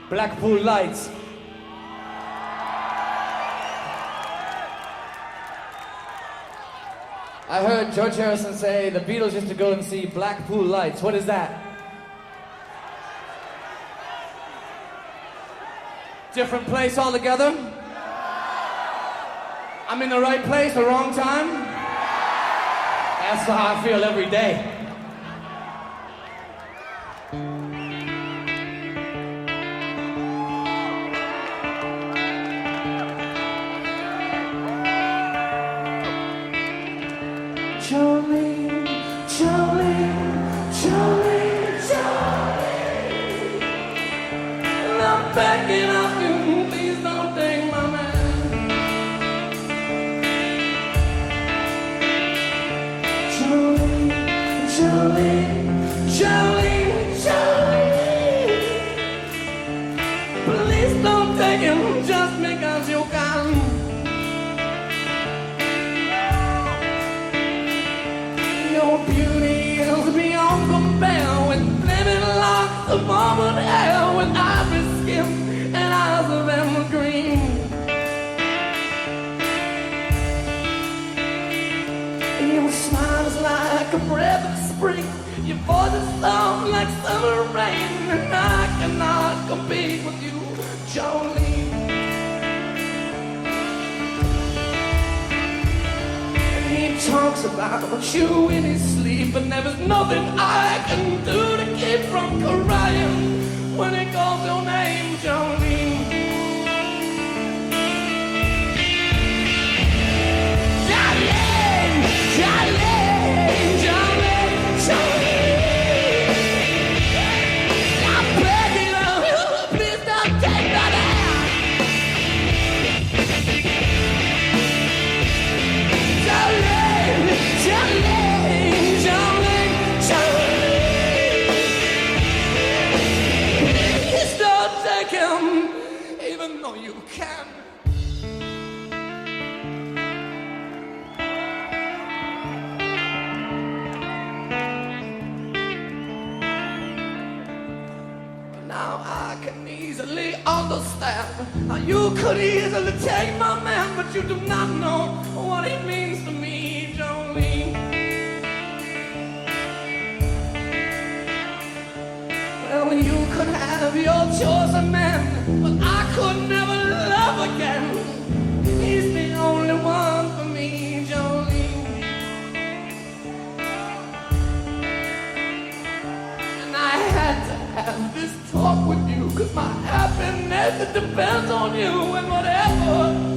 Blackpool Lights. I heard George Harrison say the Beatles used to go and see Blackpool Lights. What is that? Different place altogether? I'm in the right place, the wrong time? That's how I feel every day. Jolene, Jolene, Jolene, Jolene. And I'm begging of you, please don't take my man. Jolene, Jolene, Jolene, Jolene. Please don't take him just because you can. Your beauty is beyond compare, with flaming locks of almond hair, with ivory skin and eyes of emerald green. And your smile is like a breath of spring, your voice is soft like summer rain, and I cannot compete with you, Jolene. He talks about you in his sleep, and there is nothing I can do to keep from crying when he calls your name, Jolene. Jolene, Jolene, Jolene, Jolene. I'm begging of you, please don't take that out. Jolene, Jolene, Jolene. Please don't take him, even though you can. Now I can easily understand how you could easily take my man, but you do not know what he means to me, Jolene. Well, you could have your chosen man, but I could never love again. He's the only one for me, Jolene. And I had to have this talk with you, 'cause my happiness, it depends on you, and whatever